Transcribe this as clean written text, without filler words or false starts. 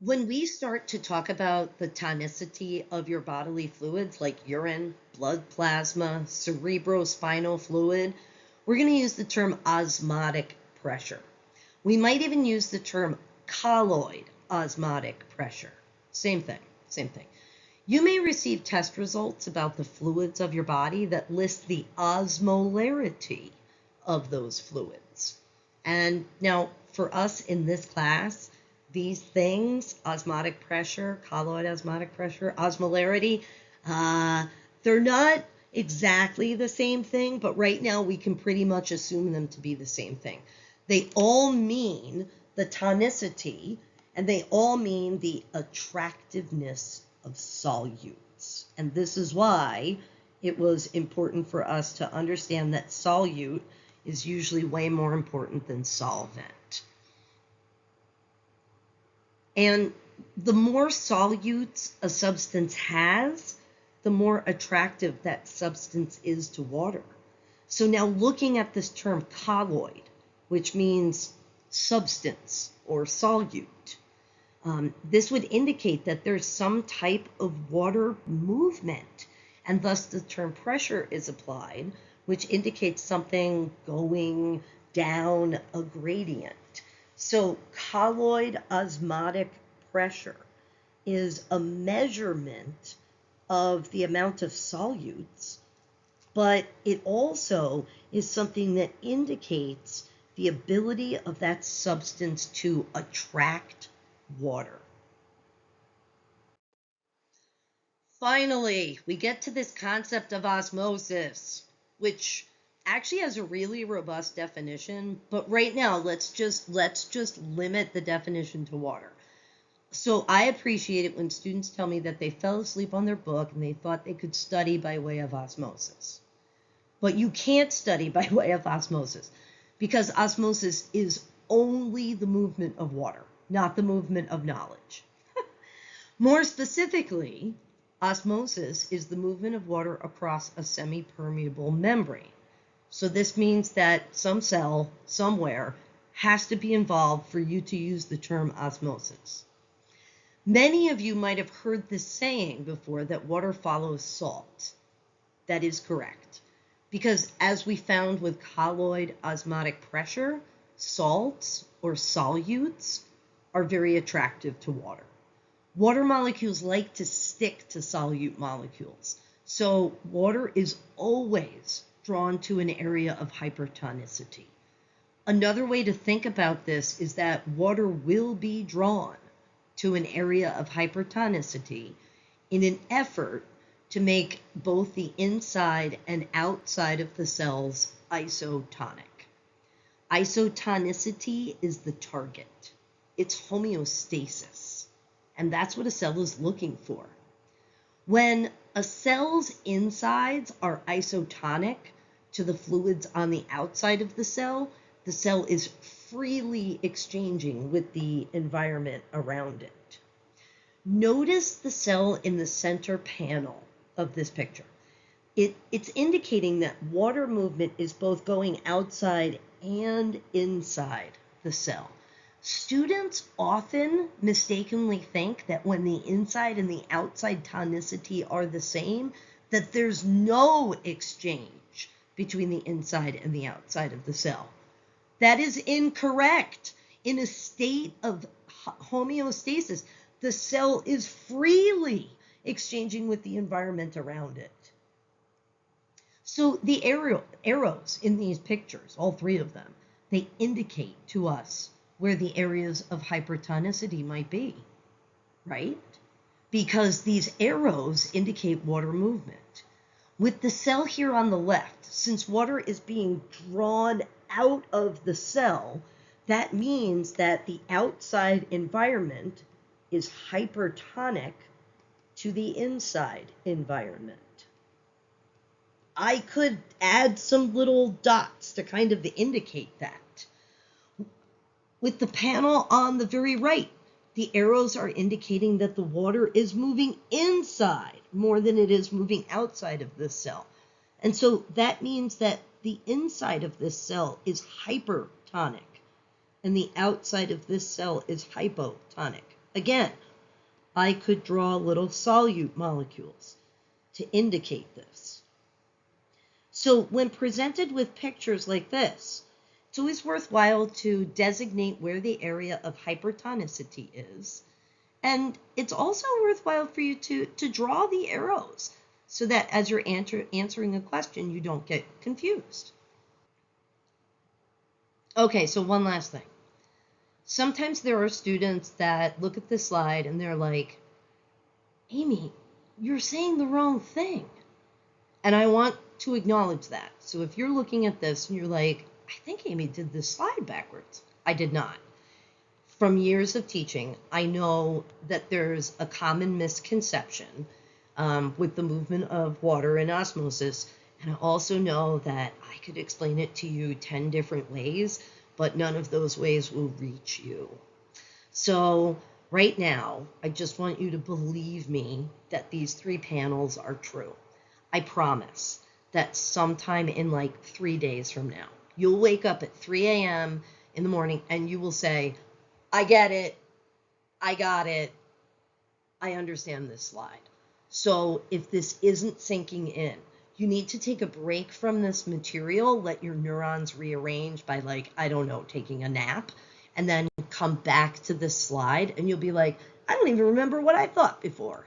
When we start to talk about the tonicity of your bodily fluids like urine, blood plasma, cerebrospinal fluid, we're going to use the term osmotic pressure. We might even use the term colloid osmotic pressure. Same thing, same thing. You may receive test results about the fluids of your body that list the osmolarity of those fluids. And now, for us in this class, these things, osmotic pressure, colloid osmotic pressure, osmolarity, they're not exactly the same thing, but right now we can pretty much assume them to be the same thing. They all mean the tonicity, and they all mean the attractiveness of solutes. And this is why it was important for us to understand that solute is usually way more important than solvent. And the more solutes a substance has, the more attractive that substance is to water. So now looking at this term colloid, which means substance or solute, this would indicate that there's some type of water movement, and thus the term pressure is applied, which indicates something going down a gradient. So colloid osmotic pressure is a measurement of the amount of solutes, but it also is something that indicates the ability of that substance to attract water. Finally, we get to this concept of osmosis, which actually has a really robust definition, but right now let's just limit the definition to water. So I appreciate it when students tell me that they fell asleep on their book and they thought they could study by way of osmosis. But you can't study by way of osmosis, because osmosis is only the movement of water, not the movement of knowledge. More specifically, osmosis is the movement of water across a semi-permeable membrane. So this means that some cell somewhere has to be involved for you to use the term osmosis. Many of you might have heard this saying before, that water follows salt. That is correct, because as we found with colloid osmotic pressure, salts or solutes are very attractive to water. Water molecules like to stick to solute molecules, so water is always drawn to an area of hypertonicity. Another way to think about this is that water will be drawn to an area of hypertonicity in an effort to make both the inside and outside of the cells isotonic. Isotonicity is the target. It's homeostasis, and that's what a cell is looking for. When a cell's insides are isotonic to the fluids on the outside of the cell is freely exchanging with the environment around it. Notice the cell in the center panel of this picture. It's indicating that water movement is both going outside and inside the cell. Students often mistakenly think that when the inside and the outside tonicity are the same, that there's no exchange between the inside and the outside of the cell. That is incorrect. In a state of homeostasis, the cell is freely exchanging with the environment around it. So the arrows in these pictures, all three of them, they indicate to us where the areas of hypertonicity might be, right? Because these arrows indicate water movement. With the cell here on the left, since water is being drawn out of the cell, that means that the outside environment is hypertonic to the inside environment. I could add some little dots to kind of indicate that. With the panel on the very right, the arrows are indicating that the water is moving inside more than it is moving outside of this cell. And so that means that the inside of this cell is hypertonic and the outside of this cell is hypotonic. Again, I could draw little solute molecules to indicate this. So when presented with pictures like this, it's always worthwhile to designate where the area of hypertonicity is. And it's also worthwhile for you to draw the arrows so that as you're answering a question, you don't get confused. Okay, so one last thing. Sometimes there are students that look at this slide and they're like, Amy, you're saying the wrong thing. And I want to acknowledge that. So if you're looking at this and you're like, I think Amy did this slide backwards. I did not. From years of teaching, I know that there's a common misconception with the movement of water in osmosis. And I also know that I could explain it to you 10 different ways, but none of those ways will reach you. So right now, I just want you to believe me that these 3 panels are true. I promise that sometime in like 3 days from now, you'll wake up at 3 a.m. in the morning and you will say, I get it, I got it, I understand this slide. So if this isn't sinking in, you need to take a break from this material, let your neurons rearrange by like, I don't know, taking a nap, and then come back to this slide and you'll be like, I don't even remember what I thought before.